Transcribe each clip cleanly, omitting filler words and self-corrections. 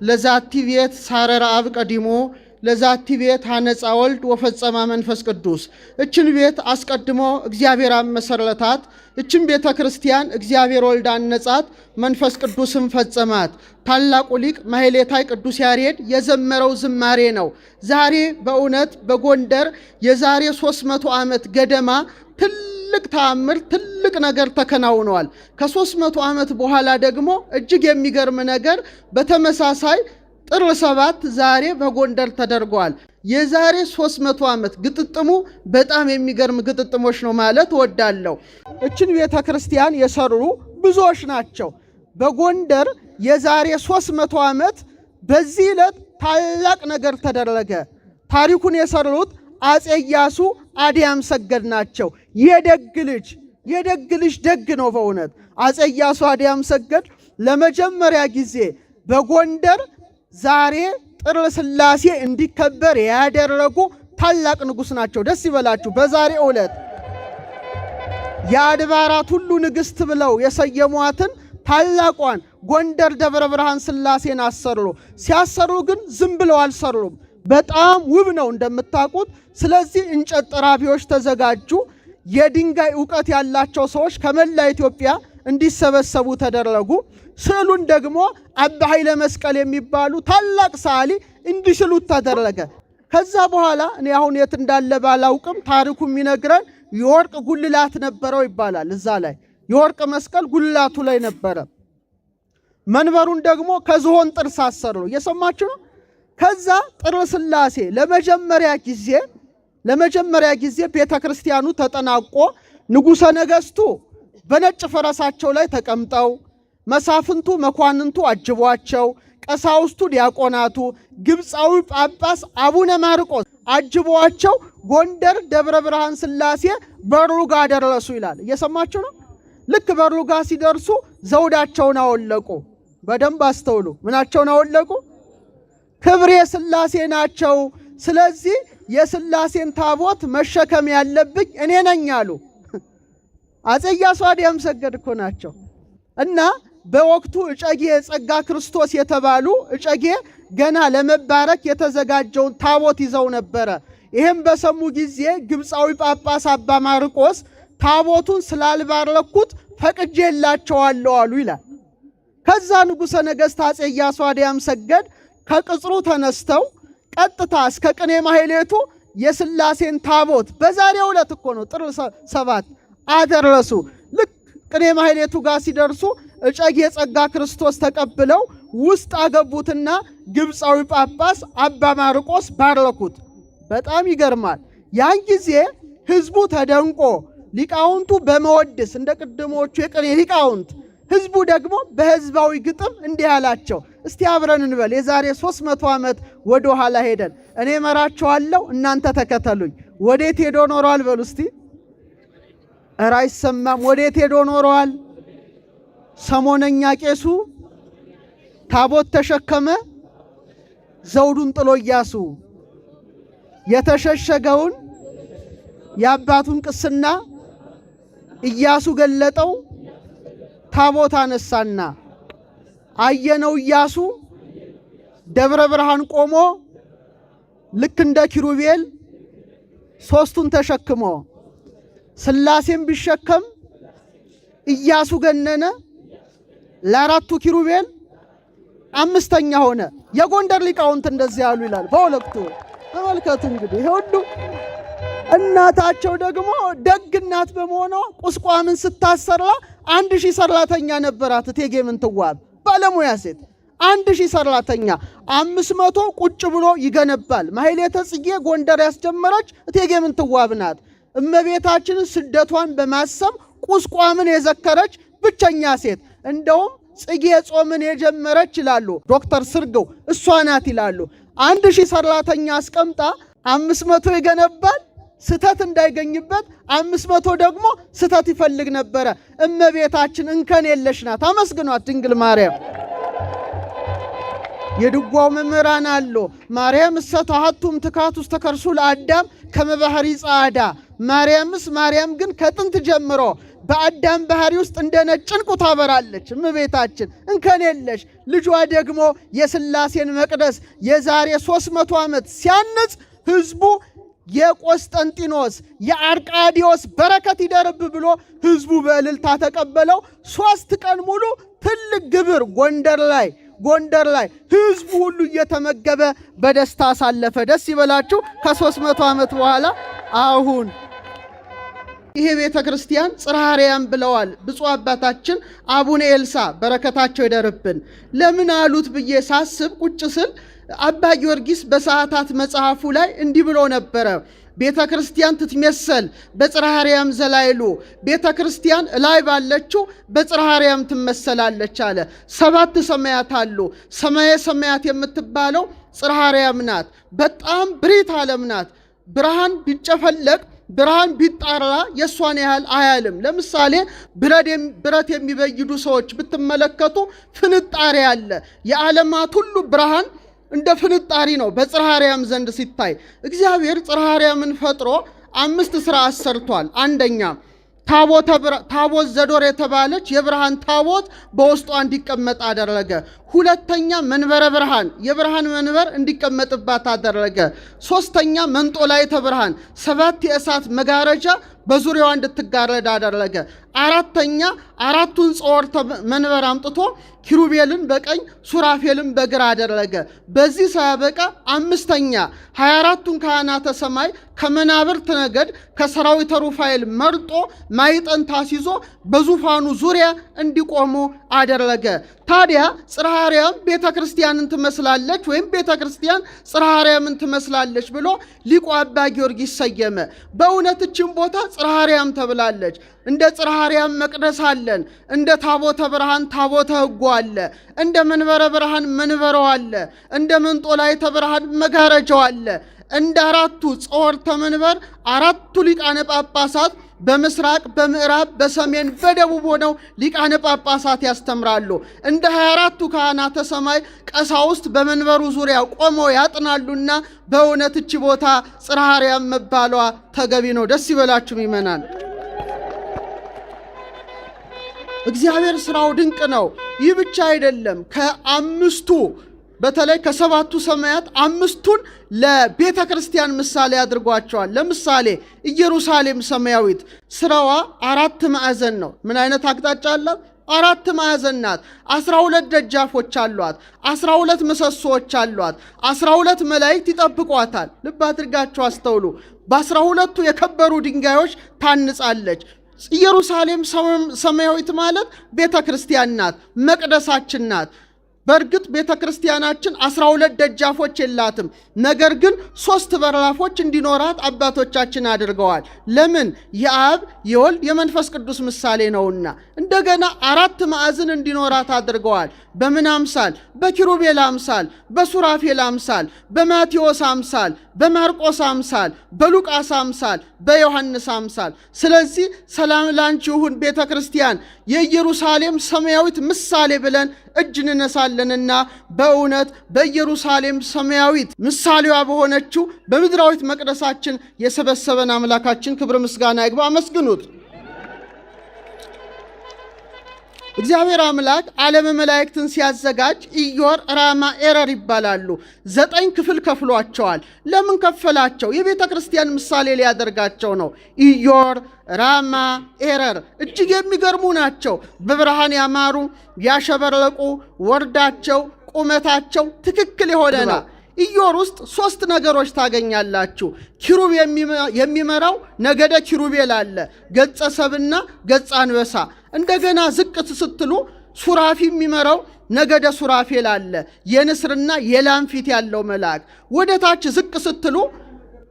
ለዛቲ ቤት ሳረራ አብ ቀዲሞ ለዛቲ ቤት ሐነጻ ወልድ ወፈጸማ መንፈስ ቅዱስ። እችን ቤት አስቀድሞ እግዚአብሔር አመሰረታት። እችን ቤተ ክርስቲያን እግዚአብሔር ወልድ አነጻት፣ መንፈስ ቅዱስም ፈጸማት። ታላቁ ሊቅ ማህሌታይ ቅዱስ ያሬድ የዘመረው ዝማሬ ነው። ዛሬ በእውነት በጎንደር የዛሬ 300 ዓመት ገደማ ትልቅ ተአምር ትልቅ ነገር ተከናውኗል። ከ300 ዓመት በኋላ ደግሞ እጅግ የሚገርም ነገር በተመሳሳይ ጥር 7 ዛሬ በጎንደር ተደርጓል። የዛሬ 300 ዓመት ግጥጥሙ በጣም የሚገርም ግጥጥሞች ነው ማለት ወዳለው። እችን ቤተ ክርስቲያን የሰሩ ብዙዎች ናቸው። በጎንደር የዛሬ 300 ዓመት በዚህ ዕለት ታላቅ ነገር ተደረገ። ታሪኩን የሰሩት አፄ ኢያሱ አዲያም ሰገድ ናቸው። የደግ ልጅ ደግ ነው በእውነት። አፄ ኢያሱ አዲያም ሰገድ ለመጀመሪያ ጊዜ በጎንደር ዛሬ ጥር ሥላሴ እንዲከበር ያደረጉ ታላቅ ንጉሥ ናቸው። ደስ ይበላችሁ። በዛሬ ዕለት የአድባራት ሁሉ ንግሥት ብለው የሰየሟትን ታላቋን ጎንደር ደብረ ብርሃን ሥላሴን አሰሩ። ሲያሰሩ ግን ዝም ብለው አልሰሩም። በጣም ውብ ነው እንደምታውቁት። ስለዚህ እንጨት ጠራቢዎች ተዘጋጁ። የድንጋይ ዕውቀት ያላቸው ሰዎች ከመላ ኢትዮጵያ እንዲሰበሰቡ ተደረጉ። ስዕሉን ደግሞ አባ ኃይለ መስቀል የሚባሉ ታላቅ ሰዓሊ እንዲስሉት ተደረገ። ከዛ በኋላ እኔ አሁን የት እንዳለ ባላውቅም ታሪኩ የሚነግረን የወርቅ ጉልላት ነበረው ይባላል። እዛ ላይ የወርቅ መስቀል ጉልላቱ ላይ ነበረ። መንበሩን ደግሞ ከዝሆን ጥርስ አሰሩ። እየሰማችሁ ነው። ከዛ ጥር ሥላሴ ለመጀመሪያ ጊዜ ቤተ ክርስቲያኑ ተጠናቆ ንጉሠ ነገሥቱ በነጭ ፈረሳቸው ላይ ተቀምጠው መሳፍንቱ መኳንንቱ አጅቧቸው፣ ቀሳውስቱ ዲያቆናቱ፣ ግብፃዊ ጳጳስ አቡነ ማርቆስ አጅቧቸው ጎንደር ደብረ ብርሃን ሥላሴ በሩ ጋር ደረሱ ይላል። እየሰማችሁ ነው። ልክ በሩ ጋር ሲደርሱ ዘውዳቸውን አወለቁ። በደንብ አስተውሉ። ምናቸውን አወለቁ? ክብሬ ሥላሴ ናቸው። ስለዚህ የሥላሴን ታቦት መሸከም ያለብኝ እኔ ነኝ አሉ። አፄ ኢያሱ አዲያም ሰገድ እኮ ናቸው። እና በወቅቱ እጨጌ ጸጋ ክርስቶስ የተባሉ እጨጌ ገና ለመባረክ የተዘጋጀውን ታቦት ይዘው ነበረ። ይህም በሰሙ ጊዜ ግብፃዊ ጳጳስ አባ ማርቆስ ታቦቱን ስላልባረኩት ፈቅጄላቸዋለሁ አሉ ይላል። ከዛ ንጉሠ ነገሥት አፄ ኢያሱ አዲያም ሰገድ ከቅጽሩ ተነስተው ቀጥታ እስከ ቅኔ ማህሌቱ የሥላሴን ታቦት በዛሬው ዕለት እኮ ነው ጥር 7 አደረሱ። ልክ ቅኔ ማህሌቱ ጋር ሲደርሱ እጨጌ ጸጋ ክርስቶስ ተቀብለው ውስጥ አገቡትና ግብፃዊ ጳጳስ አባ ማርቆስ ባረኩት። በጣም ይገርማል። ያን ጊዜ ህዝቡ ተደንቆ ሊቃውንቱ በመወድስ እንደ ቅድሞቹ የቅኔ ሊቃውንት፣ ህዝቡ ደግሞ በህዝባዊ ግጥም እንዲህ አላቸው። እስቲ አብረን እንበል። የዛሬ 300 ዓመት ወደ ኋላ ሄደን እኔ መራቸዋለሁ፣ እናንተ ተከተሉኝ። ወዴት ሄዶ ኖረዋል? በሉ እስቲ። ኧረ አይሰማም። ወዴት ሄዶ ኖረዋል? ሰሞነኛ ቄሱ ታቦት ተሸከመ፣ ዘውዱን ጥሎ ኢያሱ የተሸሸገውን የአባቱን ቅስና ኢያሱ ገለጠው፣ ታቦት አነሳና አየነው። ኢያሱ ደብረ ብርሃን ቆሞ ልክ እንደ ኪሩቤል ሶስቱን ተሸክሞ ሥላሴን ቢሸከም ኢያሱ ገነነ፣ ለአራቱ ኪሩቤል አምስተኛ ሆነ። የጎንደር ሊቃውንት እንደዚህ ያሉ ይላል። በወቅቱ ተመልከቱ እንግዲህ ይሄ ሁሉ። እናታቸው ደግሞ ደግ እናት በመሆኗ ቁስቋምን ስታሰራ 1000 ሰራተኛ ነበራት። እቴጌ ምንትዋብ ባለሙያ ሴት 1000 ሰራተኛ 500 ቁጭ ብሎ ይገነባል። ማህሌተ ጽጌ ጎንደር ያስጀመረች እቴጌ ምንትዋብ ናት። እመቤታችንን ስደቷን በማሰብ ቁስቋምን የዘከረች ብቸኛ ሴት፣ እንደውም ጽጌ ጾምን የጀመረች ይላሉ ዶክተር ስርገው እሷ ናት ይላሉ። 1000 ሰራተኛ አስቀምጣ 500 ይገነባል ስተት እንዳይገኝበት፣ 500 ደግሞ ስተት ይፈልግ ነበረ። እመቤታችን እንከን የለሽ ናት። አመስግኗት ድንግል ማርያም። የድጓው መምህራን አሉ። ማርያም እሰታሃቱም ትካት ውስጥ ተከርሱ ለአዳም ከመባህሪ ጻዳ። ማርያም ግን ከጥንት ጀምሮ በአዳም ባህሪ ውስጥ እንደ ነጭ ዕንቁ ታበራለች። እመቤታችን እንከን የለሽ። ልጇ ደግሞ የሥላሴን መቅደስ የዛሬ 300 ዓመት ሲያንጽ ሕዝቡ የቆስጠንጢኖስ የአርቃዲዮስ በረከት ይደርብ ብሎ ሕዝቡ በእልልታ ተቀበለው። 3 ቀን ሙሉ ትልቅ ግብር ጎንደር ላይ ሕዝቡ ሁሉ እየተመገበ በደስታ አሳለፈ። ደስ ይበላችሁ። ከ300 ዓመት በኋላ አሁን ይሄ ቤተ ክርስቲያን ጽርሐ አርያም ብለዋል ብፁዕ አባታችን አቡነ ኤልሳ በረከታቸው ይደርብን። ለምን አሉት ብዬ ሳስብ ቁጭ ስል አባ ጊዮርጊስ በሰዓታት መጽሐፉ ላይ እንዲህ ብሎ ነበረ። ቤተ ክርስቲያን ትትመሰል በጽርሐ አርያም ዘላይሉ፣ ቤተ ክርስቲያን ላይ ባለችው በጽርሐ አርያም ትመሰላለች አለ። 7 ሰማያት አሉ። ሰማየ ሰማያት የምትባለው ጽርሐ አርያም ናት። በጣም ብሪት ዓለም ናት። ብርሃን ቢጨፈለቅ ብርሃን ቢጣራ የሷን ያህል አያልም። ለምሳሌ ብረት የሚበይዱ ሰዎች ብትመለከቱ ፍንጣሪ አለ። የዓለማት ሁሉ ብርሃን እንደ ፍንጣሪ ነው በጽርሐ አርያም ዘንድ ሲታይ። እግዚአብሔር ጽርሐ አርያምን ፈጥሮ 5 ሥራ አሰርቷል። አንደኛ ታቦት ዘዶር የተባለች የብርሃን ታቦት በውስጧ እንዲቀመጥ አደረገ። ሁለተኛ መንበረ ብርሃን የብርሃን መንበር እንዲቀመጥባት አደረገ። ሶስተኛ መንጦላዕተ ብርሃን 7 የእሳት መጋረጃ በዙሪያዋ እንድትጋረድ አደረገ። አራተኛ 4ቱን ጸወርተ መንበር አምጥቶ ኪሩቤልን በቀኝ ሱራፌልን በግራ አደረገ። በዚህ ሳያበቃ 5ኛ 24ቱን ካህናተ ሰማይ ከመናብርት ነገድ ከሰራዊተ ሩፋኤል መርጦ ማዕጠንት አስይዞ በዙፋኑ ዙሪያ እንዲቆሙ አደረገ። ታዲያ ጽርሐ አርያም ቤተ ክርስቲያንን ትመስላለች ወይም ቤተ ክርስቲያን ጽርሐ አርያምን ትመስላለች ብሎ ሊቁ አባ ጊዮርጊስ ሰየመ። በእውነት እችን ቦታ ጽርሐ አርያም ተብላለች። እንደ ጽርሐ አርያም መቅደስ አለን። እንደ ታቦተ ብርሃን ታቦተ ሕጉ አለ። እንደ መንበረ ብርሃን መንበረው አለ። እንደ መንጦላዕተ ብርሃን መጋረጃው አለ። እንደ 4ቱ ጸወርተ መንበር 4ቱ ሊቃነ ጳጳሳት በምስራቅ በምዕራብ በሰሜን በደቡብ ሆነው ሊቃነ ጳጳሳት ያስተምራሉ። እንደ 24ቱ ካህናተ ሰማይ ቀሳውስት በመንበሩ ዙሪያ ቆመው ያጥናሉና በእውነት እቺ ቦታ ጽርሐ አርያም መባሏ ተገቢ ነው። ደስ ይበላችሁ ይመናል። እግዚአብሔር ስራው ድንቅ ነው። ይህ ብቻ አይደለም። ከ5ቱ በተለይ ከ7ቱ ሰማያት 5ቱን ለቤተ ክርስቲያን ምሳሌ አድርጓቸዋል። ለምሳሌ ኢየሩሳሌም ሰማያዊት ስራዋ 4 ማዕዘን ነው። ምን አይነት አቅጣጫ አላት? 4 ማዕዘን ናት። 12 ደጃፎች አሏት። 12 ምሰሶዎች አሏት። 12 መላእክት ይጠብቋታል። ልብ አድርጋችሁ አስተውሉ። በ12ቱ የከበሩ ድንጋዮች ታንጻለች። ኢየሩሳሌም ሰማያዊት ማለት ቤተ ክርስቲያን ናት፣ መቅደሳችን ናት። በእርግጥ ቤተ ክርስቲያናችን 12 ደጃፎች የላትም። ነገር ግን 3 በራፎች እንዲኖራት አባቶቻችን አድርገዋል። ለምን? የአብ የወልድ የመንፈስ ቅዱስ ምሳሌ ነውና። እንደገና 4 ማዕዘን እንዲኖራት አድርገዋል። በምን አምሳል? በኪሩቤል አምሳል፣ በሱራፌል አምሳል፣ በማቴዎስ አምሳል፣ በማርቆስ አምሳል፣ በሉቃስ አምሳል፣ በዮሐንስ አምሳል። ስለዚህ ሰላም ላንቺ ይሁን ቤተ ክርስቲያን የኢየሩሳሌም ሰማያዊት ምሳሌ ብለን እጅ እንነሳለንና በእውነት በኢየሩሳሌም ሰማያዊት ምሳሌዋ በሆነችው በምድራዊት መቅደሳችን የሰበሰበን አምላካችን ክብር ምስጋና ይግባ። አመስግኑት። እግዚአብሔር አምላክ ዓለመ መላእክትን ሲያዘጋጅ ኢዮር፣ ራማ፣ ኤረር ይባላሉ። 9 ክፍል ከፍሏቸዋል። ለምን ከፈላቸው? የቤተ ክርስቲያን ምሳሌ ሊያደርጋቸው ነው። ኢዮር፣ ራማ፣ ኤረር እጅግ የሚገርሙ ናቸው። በብርሃን ያማሩ ያሸበረቁ፣ ወርዳቸው ቁመታቸው ትክክል የሆነ ነው። ኢዮር ውስጥ 3 ነገሮች ታገኛላችሁ። ኪሩብ የሚመራው ነገደ ኪሩቤል አለ፣ ገጸ ሰብና ገጸ አንበሳ። እንደገና ዝቅት ስትሉ ሱራፊ የሚመራው ነገደ ሱራፌል አለ፣ የንስርና የላም ፊት ያለው መልአክ። ወደ ታች ዝቅ ስትሉ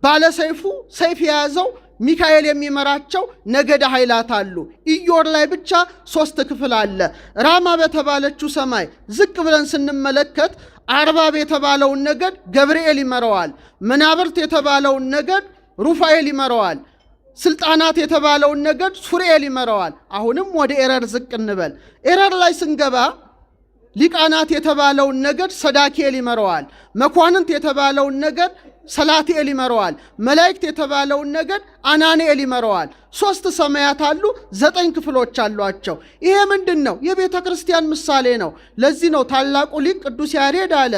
ባለሰይፉ ሰይፍ የያዘው ሚካኤል የሚመራቸው ነገደ ኃይላት አሉ። ኢዮር ላይ ብቻ 3 ክፍል አለ። ራማ በተባለችው ሰማይ ዝቅ ብለን ስንመለከት አርባብ የተባለውን ነገድ ገብርኤል ይመራዋል። መናብርት የተባለውን ነገድ ሩፋኤል ይመራዋል። ስልጣናት የተባለውን ነገድ ሱርኤል ይመራዋል። አሁንም ወደ ኤረር ዝቅ እንበል። ኤረር ላይ ስንገባ ሊቃናት የተባለውን ነገድ ሰዳኬል ይመረዋል። መኳንንት የተባለውን ነገድ ሰላትኤል ይመረዋል። መላእክት የተባለውን ነገድ አናንኤል ይመረዋል። 3 ሰማያት አሉ፣ 9 ክፍሎች አሏቸው። ይሄ ምንድን ነው? የቤተ ክርስቲያን ምሳሌ ነው። ለዚህ ነው ታላቁ ሊቅ ቅዱስ ያሬድ አለ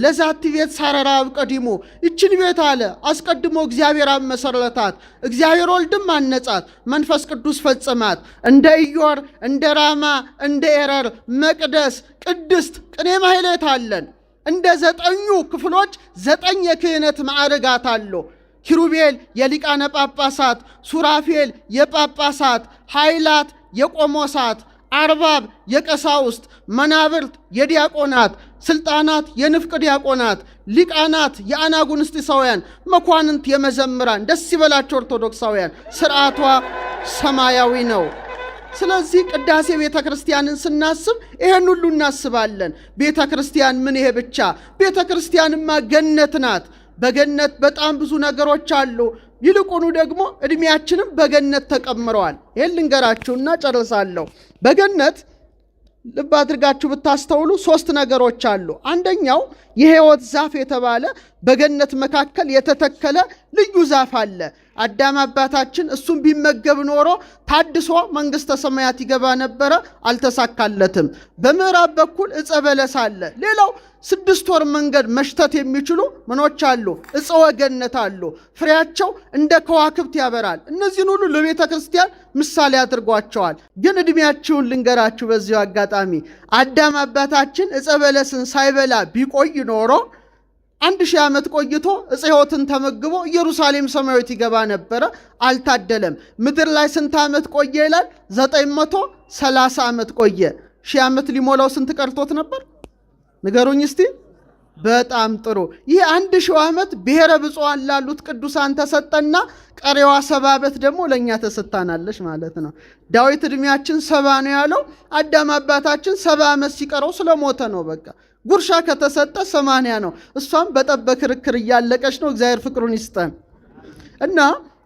ለዛቲ ቤት ሳረራ አብቀዲሙ፣ ይችን ቤት አለ አስቀድሞ እግዚአብሔር አብ መሰረታት፣ እግዚአብሔር ወልድም አነጻት፣ መንፈስ ቅዱስ ፈጽማት። እንደ ኢዮር፣ እንደ ራማ፣ እንደ ኤረር፣ መቅደስ፣ ቅድስት፣ ቅኔ ማህሌት አለን። እንደ 9 ክፍሎች 9 የክህነት ማዕርጋት አሉ። ኪሩቤል የሊቃነ ጳጳሳት፣ ሱራፌል የጳጳሳት፣ ኃይላት የቆሞሳት፣ አርባብ የቀሳውስት፣ መናብርት የዲያቆናት፣ ስልጣናት የንፍቅ ዲያቆናት፣ ሊቃናት የአናጉንስጢሳውያን፣ መኳንንት የመዘምራን። ደስ ይበላቸው ኦርቶዶክሳውያን፣ ስርዓቷ ሰማያዊ ነው። ስለዚህ ቅዳሴ ቤተ ክርስቲያንን ስናስብ ይሄን ሁሉ እናስባለን። ቤተ ክርስቲያን ምን ይሄ ብቻ? ቤተ ክርስቲያንማ ገነት ናት። በገነት በጣም ብዙ ነገሮች አሉ። ይልቁኑ ደግሞ እድሜያችንም በገነት ተቀምረዋል። ይሄን ልንገራችሁና ጨርሳለሁ። በገነት ልብ አድርጋችሁ ብታስተውሉ 3 ነገሮች አሉ። አንደኛው የሕይወት ዛፍ የተባለ በገነት መካከል የተተከለ ልዩ ዛፍ አለ። አዳም አባታችን እሱም ቢመገብ ኖሮ ታድሶ መንግሥተ ሰማያት ይገባ ነበረ፣ አልተሳካለትም። በምዕራብ በኩል ዕፀ በለስ አለ። ሌላው 6 ወር መንገድ መሽተት የሚችሉ ምኖች አሉ፣ ዕፀ ወገነት አሉ። ፍሬያቸው እንደ ከዋክብት ያበራል። እነዚህን ሁሉ ለቤተ ክርስቲያን ምሳሌ አድርጓቸዋል። ግን ዕድሜያችሁን ልንገራችሁ በዚሁ አጋጣሚ። አዳም አባታችን ዕፀ በለስን ሳይበላ ቢቆይ ኖሮ 1000 ዓመት ቆይቶ ዕፀ ሕይወትን ተመግቦ ኢየሩሳሌም ሰማያዊት ይገባ ነበረ። አልታደለም። ምድር ላይ ስንት ዓመት ቆየ ይላል? 930 ዓመት ቆየ። 1000 ዓመት ሊሞላው ስንት ቀርቶት ነበር? ንገሩኝ እስቲ። በጣም ጥሩ። ይህ 1000 ዓመት ብሔረ ብፁዓን ላሉት ቅዱሳን ተሰጠና ቀሪዋ 70 ዓመት ደግሞ ለእኛ ተሰጥታናለች ማለት ነው። ዳዊት ዕድሜያችን 70 ነው ያለው። አዳም አባታችን 70 ዓመት ሲቀረው ስለሞተ ነው። በቃ ጉርሻ ከተሰጠ 80 ነው። እሷም በጠበ ክርክር እያለቀች ነው። እግዚአብሔር ፍቅሩን ይስጠን እና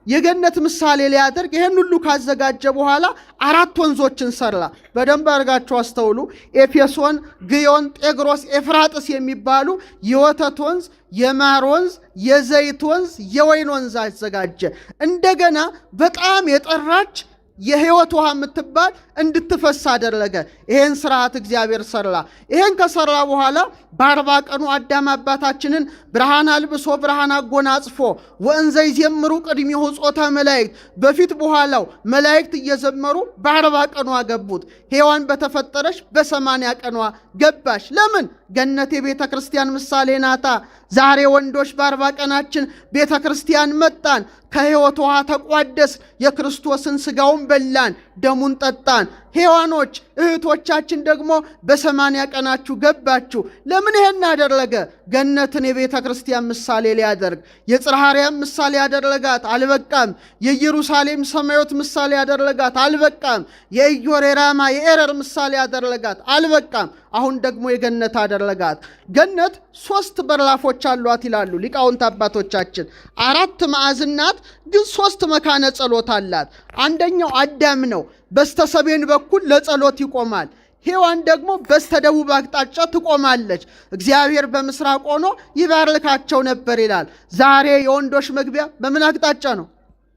የገነት ምሳሌ ሊያደርግ ይሄን ሁሉ ካዘጋጀ በኋላ 4 ወንዞችን ሰራ። በደንብ አድርጋችሁ አስተውሉ። ኤፌሶን፣ ግዮን፣ ጤግሮስ፣ ኤፍራጥስ የሚባሉ የወተት ወንዝ፣ የማር ወንዝ፣ የዘይት ወንዝ፣ የወይን ወንዝ አዘጋጀ። እንደገና በጣም የጠራች የሕይወት ውሃ የምትባል እንድትፈስ አደረገ። ይሄን ስርዓት እግዚአብሔር ሰራ። ይሄን ከሰራ በኋላ በ40 ቀኑ አዳም አባታችንን ብርሃን አልብሶ ብርሃን አጎናጽፎ ወእንዘ ይዘምሩ ቅድሚሁ ጾታ መላእክት፣ በፊት በኋላው መላእክት እየዘመሩ በ40 ቀኗ ገቡት። ሔዋን በተፈጠረች በ80 ቀኗ ገባሽ። ለምን? ገነት የቤተ ክርስቲያን ምሳሌ ናታ። ዛሬ ወንዶች በ40 ቀናችን ቤተ ክርስቲያን መጣን። ከሕይወት ውሃ ተቋደስ፣ የክርስቶስን ሥጋውን በላን፣ ደሙን ጠጣን። ሔዋኖች እህቶቻችን ደግሞ በ80 ቀናችሁ ገባችሁ። ለምን ይሄን አደረገ? ገነትን የቤተ ክርስቲያን ምሳሌ ሊያደርግ። የጽርሐ አርያም ምሳሌ ያደረጋት አልበቃም። የኢየሩሳሌም ሰማያዊት ምሳሌ ያደረጋት አልበቃም። የኢዮር የራማ የኤረር ምሳሌ ያደረጋት አልበቃም። አሁን ደግሞ የገነት አደረጋት። ገነት 3 በራፎች አሏት ይላሉ ሊቃውንት አባቶቻችን። 4 ማዕዘን ናት፣ ግን 3 መካነ ጸሎት አላት። አንደኛው አዳም ነው። በስተሰሜን በኩል ለጸሎት ይቆማል። ሔዋን ደግሞ በስተደቡብ አቅጣጫ ትቆማለች። እግዚአብሔር በምስራቅ ሆኖ ይባርካቸው ነበር ይላል። ዛሬ የወንዶች መግቢያ በምን አቅጣጫ ነው?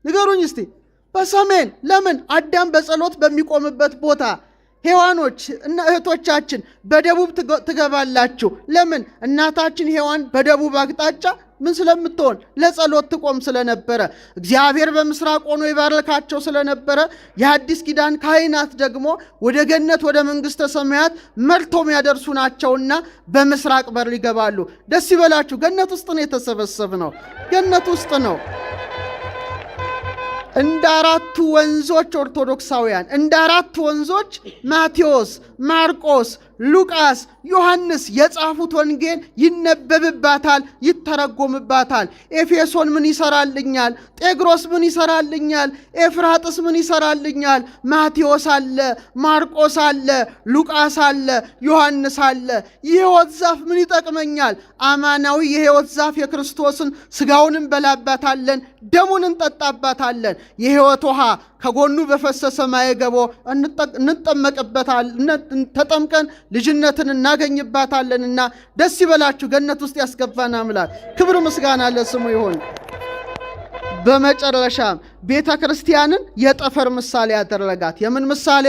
ንገሩኝ እስቲ። በሰሜን። ለምን? አዳም በጸሎት በሚቆምበት ቦታ። ሔዋኖች እና እህቶቻችን በደቡብ ትገባላችሁ። ለምን? እናታችን ሔዋን በደቡብ አቅጣጫ ምን ስለምትሆን? ለጸሎት ትቆም ስለነበረ። እግዚአብሔር በምስራቅ ሆኖ ይባርካቸው ስለነበረ የአዲስ ኪዳን ካህናት ደግሞ ወደ ገነት ወደ መንግሥተ ሰማያት መርቶም ያደርሱ ናቸውና በምስራቅ በር ይገባሉ። ደስ ይበላችሁ። ገነት ውስጥ ነው የተሰበሰብነው። ገነት ውስጥ ነው። እንደ 4 ወንዞች ኦርቶዶክሳውያን፣ እንደ 4 ወንዞች ማቴዎስ፣ ማርቆስ፣ ሉቃስ፣ ዮሐንስ የጻፉት ወንጌል ይነበብባታል፣ ይተረጎምባታል። ኤፌሶን ምን ይሰራልኛል? ጤግሮስ ምን ይሰራልኛል? ኤፍራጥስ ምን ይሰራልኛል? ማቴዎስ አለ፣ ማርቆስ አለ፣ ሉቃስ አለ፣ ዮሐንስ አለ። የሕይወት ዛፍ ምን ይጠቅመኛል? አማናዊ የሕይወት ዛፍ የክርስቶስን ሥጋውን እንበላባታለን፣ ደሙን እንጠጣባታለን። የሕይወት ውሃ ከጎኑ በፈሰሰ ማየ ገቦ ተጠምቀን ልጅነትን እናገኝባታለንና ደስ ይበላችሁ። ገነት ውስጥ ያስገባን አምላክ ክብር ምስጋና ለስሙ ይሁን። በመጨረሻም ቤተ ክርስቲያንን የጠፈር ምሳሌ ያደረጋት። የምን ምሳሌ?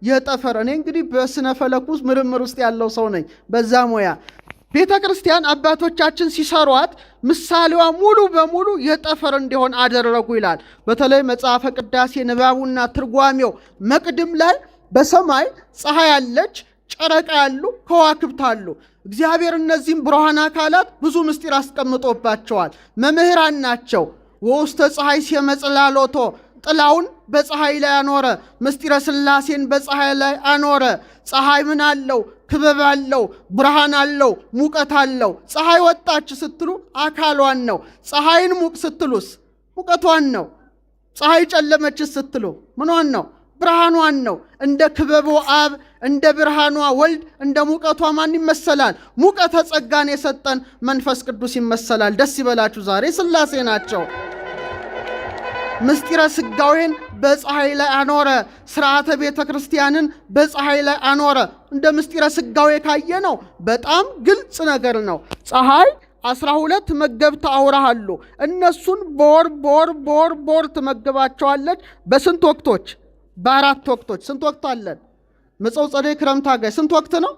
የጠፈር። እኔ እንግዲህ በስነ ፈለክ ውስጥ ምርምር ውስጥ ያለው ሰው ነኝ። በዛ ሙያ ቤተ ክርስቲያን አባቶቻችን ሲሰሯት ምሳሌዋ ሙሉ በሙሉ የጠፈር እንዲሆን አደረጉ ይላል። በተለይ መጽሐፈ ቅዳሴ ንባቡና ትርጓሜው መቅድም ላይ በሰማይ ፀሐይ አለች፣ ጨረቃ ያሉ፣ ከዋክብት አሉ። እግዚአብሔር እነዚህም ብርሃን አካላት ብዙ ምስጢር አስቀምጦባቸዋል። መምህራን ናቸው። ወውስተ ፀሐይ ሲመጽላሎቶ ጥላውን በፀሐይ ላይ አኖረ፣ ምስጢረ ሥላሴን በፀሐይ ላይ አኖረ። ፀሐይ ምን አለው? ክበብ አለው፣ ብርሃን አለው፣ ሙቀት አለው። ፀሐይ ወጣች ስትሉ አካሏን ነው። ፀሐይን ሙቅ ስትሉስ ሙቀቷን ነው። ፀሐይ ጨለመች ስትሉ ምኗን ነው? ብርሃኗን ነው። እንደ ክበቦ አብ፣ እንደ ብርሃኗ ወልድ፣ እንደ ሙቀቷ ማን ይመሰላል? ሙቀተ ጸጋን የሰጠን መንፈስ ቅዱስ ይመሰላል። ደስ ይበላችሁ። ዛሬ ሥላሴ ናቸው። ምስጢረ ሥጋዌን በፀሐይ ላይ አኖረ። ስርዓተ ቤተ ክርስቲያንን በፀሐይ ላይ አኖረ። እንደ ምስጢረ ሥጋዌ ካየ ነው በጣም ግልጽ ነገር ነው። ፀሐይ 12 መገብት አውራህ አሉ። እነሱን በወር ትመግባቸዋለች። በስንት ወቅቶች? በአራት ወቅቶች። ስንት ወቅት አለን? መጸው፣ ጸደይ፣ ክረምት፣ ሐጋይ። ስንት ወቅት ነው?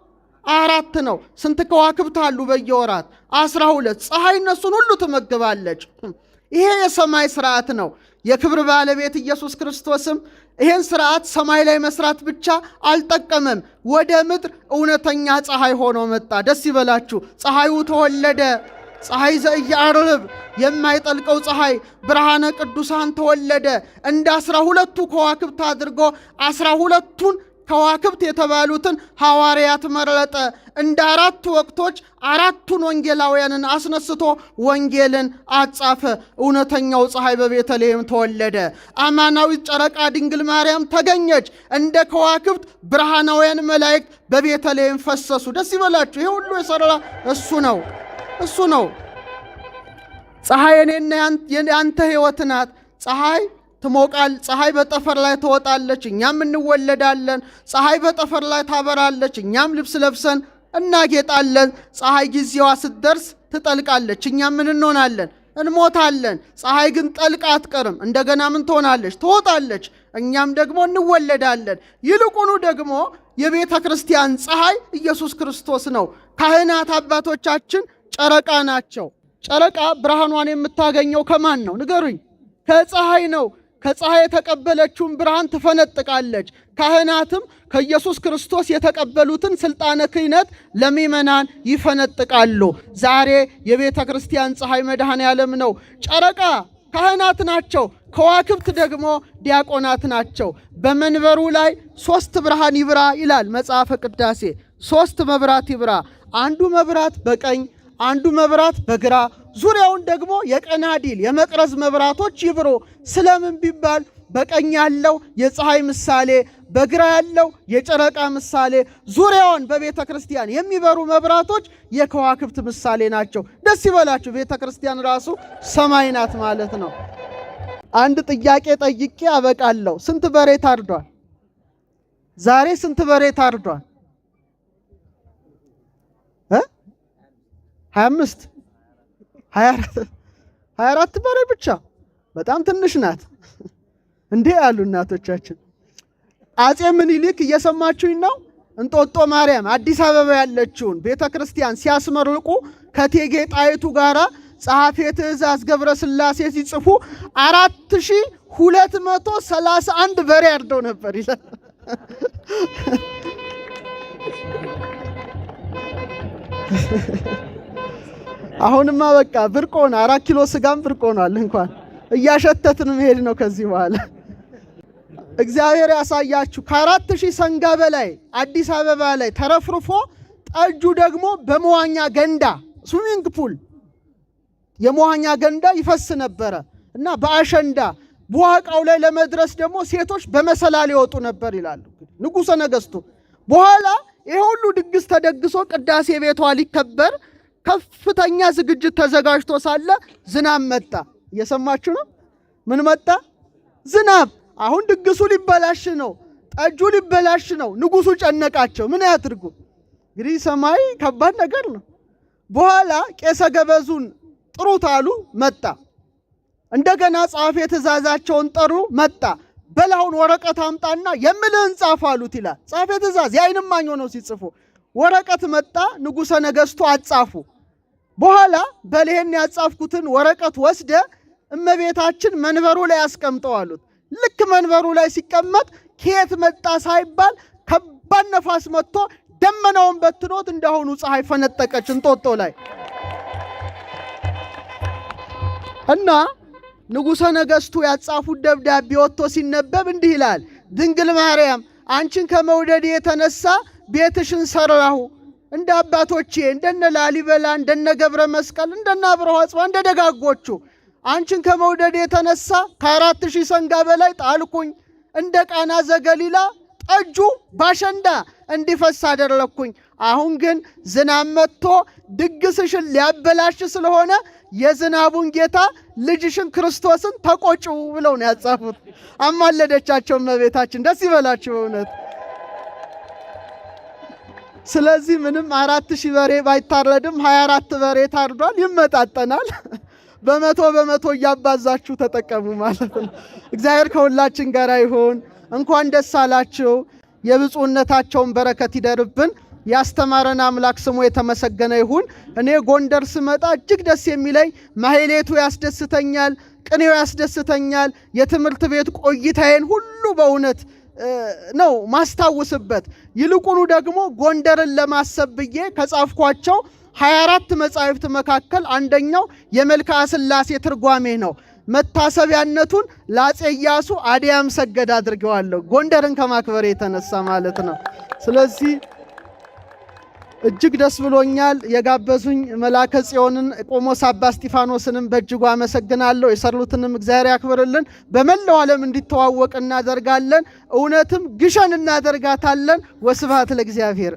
4 ነው። ስንት ከዋክብት አሉ በየወራት? 12። ፀሐይ እነሱን ሁሉ ትመግባለች። ይሄ የሰማይ ስርዓት ነው። የክብር ባለቤት ኢየሱስ ክርስቶስም ይሄን ስርዓት ሰማይ ላይ መስራት ብቻ አልጠቀመም። ወደ ምድር እውነተኛ ፀሐይ ሆኖ መጣ። ደስ ይበላችሁ። ፀሐዩ ተወለደ። ፀሐይ ዘኢየዐርብ የማይጠልቀው ፀሐይ ብርሃነ ቅዱሳን ተወለደ። እንደ 12ቱ ከዋክብት አድርጎ 12ቱን ከዋክብት የተባሉትን ሐዋርያት መረጠ። እንደ 4 ወቅቶች 4ቱን ወንጌላውያንን አስነስቶ ወንጌልን አጻፈ። እውነተኛው ፀሐይ በቤተልሔም ተወለደ። አማናዊት ጨረቃ ድንግል ማርያም ተገኘች። እንደ ከዋክብት ብርሃናውያን መላእክት በቤተልሔም ፈሰሱ። ደስ ይበላችሁ። ይህ ሁሉ የሰራ እሱ ነው። ፀሐይ የኔና ያንተ ሕይወት ናት። ፀሐይ ትሞቃል። ፀሐይ በጠፈር ላይ ትወጣለች፣ እኛም እንወለዳለን። ፀሐይ በጠፈር ላይ ታበራለች፣ እኛም ልብስ ለብሰን እናጌጣለን። ፀሐይ ጊዜዋ ስትደርስ ትጠልቃለች፣ እኛም ምን እንሆናለን? እንሞታለን። ፀሐይ ግን ጠልቃ አትቀርም። እንደገና ምን ትሆናለች? ትወጣለች፣ እኛም ደግሞ እንወለዳለን። ይልቁኑ ደግሞ የቤተ ክርስቲያን ፀሐይ ኢየሱስ ክርስቶስ ነው። ካህናት አባቶቻችን ጨረቃ ናቸው። ጨረቃ ብርሃኗን የምታገኘው ከማን ነው? ንገሩኝ። ከፀሐይ ነው። ከፀሐይ የተቀበለችውን ብርሃን ትፈነጥቃለች። ካህናትም ከኢየሱስ ክርስቶስ የተቀበሉትን ስልጣነ ክህነት ለምእመናን ይፈነጥቃሉ። ዛሬ የቤተ ክርስቲያን ፀሐይ መድኃኔ ዓለም ነው። ጨረቃ ካህናት ናቸው። ከዋክብት ደግሞ ዲያቆናት ናቸው። በመንበሩ ላይ 3 ብርሃን ይብራ ይላል መጽሐፈ ቅዳሴ። 3 መብራት ይብራ። አንዱ መብራት በቀኝ፣ አንዱ መብራት በግራ፣ ዙሪያውን ደግሞ የቀናዲል የመቅረዝ መብራቶች ይብሩ። ስለምን ቢባል በቀኝ ያለው የፀሐይ ምሳሌ፣ በግራ ያለው የጨረቃ ምሳሌ፣ ዙሪያውን በቤተ ክርስቲያን የሚበሩ መብራቶች የከዋክብት ምሳሌ ናቸው። ደስ ይበላችሁ። ቤተ ክርስቲያን ራሱ ሰማይ ናት ማለት ነው። አንድ ጥያቄ ጠይቄ አበቃለሁ። ስንት በሬ ታርዷል? ዛሬ ስንት በሬ ታርዷል? 25 24 በሬ ብቻ። በጣም ትንሽ ናት እንዴ አሉ እናቶቻችን። አፄ ምኒልክ እየሰማችሁኝ ነው? እንጦጦ ማርያም አዲስ አበባ ያለችውን ቤተ ክርስቲያን ሲያስመርቁ ከቴጌ ጣይቱ ጋራ ጸሐፌ ትእዛዝ ገብረ ሥላሴ ሲጽፉ 4231 በሬ አርደው ነበር ይላል። አሁንማ በቃ ብርቅ ሆነ። 4 ኪሎ ስጋም ብርቅ ሆኗል። እንኳን እያሸተትን መሄድ ነው ከዚህ በኋላ። እግዚአብሔር ያሳያችሁ። ከ4000 ሰንጋ በላይ አዲስ አበባ ላይ ተረፍርፎ ጠጁ ደግሞ በመዋኛ ገንዳ ስዊሚንግ ፑል የመዋኛ ገንዳ ይፈስ ነበረ እና በአሸንዳ በዋቃው ላይ ለመድረስ ደግሞ ሴቶች በመሰላል ይወጡ ነበር ይላሉ ንጉሠ ነገሥቱ። በኋላ ይሄ ሁሉ ድግስ ተደግሶ ቅዳሴ ቤቷ ሊከበር ከፍተኛ ዝግጅት ተዘጋጅቶ ሳለ ዝናብ መጣ። እየሰማችሁ ነው? ምን መጣ? ዝናብ። አሁን ድግሱ ሊበላሽ ነው፣ ጠጁ ሊበላሽ ነው። ንጉሱ ጨነቃቸው። ምን ያድርጉ እንግዲህ? ሰማይ ከባድ ነገር ነው። በኋላ ቄሰ ገበዙን ጥሩት አሉ። መጣ። እንደገና ጸሐፌ ትእዛዛቸውን ጠሩ። መጣ። በላውን ወረቀት አምጣና የምልህን ጻፍ አሉት ይላል። ጸሐፌ ትእዛዝ የዓይን እማኝ ሆነው ሲጽፉ ወረቀት መጣ። ንጉሠ ነገሥቱ አጻፉ። በኋላ በልሄን ያጻፍኩትን ወረቀት ወስደ እመቤታችን መንበሩ ላይ አስቀምጠው አሉት። ልክ መንበሩ ላይ ሲቀመጥ ከየት መጣ ሳይባል ከባድ ነፋስ መጥቶ ደመናውን በትኖት እንዳሁኑ ፀሐይ ፈነጠቀች እንጦጦ ላይ እና ንጉሠ ነገሥቱ ያጻፉት ደብዳቤ ወጥቶ ሲነበብ እንዲህ ይላል። ድንግል ማርያም አንቺን ከመውደድ የተነሳ ቤትሽን ሰራሁ፣ እንደ አባቶቼ እንደነ ላሊበላ እንደነ ገብረ መስቀል እንደነ አብርሆ አጽባ እንደ ደጋጎቹ አንቺን ከመውደድ የተነሳ ከ4000 ሰንጋ በላይ ጣልኩኝ፣ እንደ ቃና ዘገሊላ ጠጁ ባሸንዳ እንዲፈስ አደረኩኝ። አሁን ግን ዝናብ መጥቶ ድግስሽን ሊያበላሽ ስለሆነ የዝናቡን ጌታ ልጅሽን ክርስቶስን ተቆጭው ብለው ነው ያጻፉት። አማለደቻቸው እመቤታችን። ደስ ይበላችሁ እውነት። ስለዚህ ምንም 4000 በሬ ባይታረድም 24 በሬ ታርዷል፣ ይመጣጠናል። በመቶ እያባዛችሁ ተጠቀሙ ማለት ነው። እግዚአብሔር ከሁላችን ጋር ይሁን። እንኳን ደስ አላችሁ። የብፁዕነታቸውን በረከት ይደርብን። ያስተማረን አምላክ ስሙ የተመሰገነ ይሁን። እኔ ጎንደር ስመጣ እጅግ ደስ የሚለኝ ማህሌቱ ያስደስተኛል፣ ቅኔው ያስደስተኛል። የትምህርት ቤት ቆይታዬን ሁሉ በእውነት ነው ማስታውስበት። ይልቁኑ ደግሞ ጎንደርን ለማሰብ ብዬ ከጻፍኳቸው 24 መጻሕፍት መካከል አንደኛው የመልክዓ ሥላሴ ትርጓሜ ነው። መታሰቢያነቱን ለአፄ ኢያሱ አድያም ሰገድ አድርገዋለሁ፣ ጎንደርን ከማክበር የተነሳ ማለት ነው። ስለዚህ እጅግ ደስ ብሎኛል። የጋበዙኝ መላከ ጽዮንን ቆሞስ አባ እስጢፋኖስንም በእጅጉ አመሰግናለሁ። የሰሩትንም እግዚአብሔር ያክብርልን። በመላው ዓለም እንዲተዋወቅ እናደርጋለን። እውነትም ግሸን እናደርጋታለን። ወስብሐት ለእግዚአብሔር።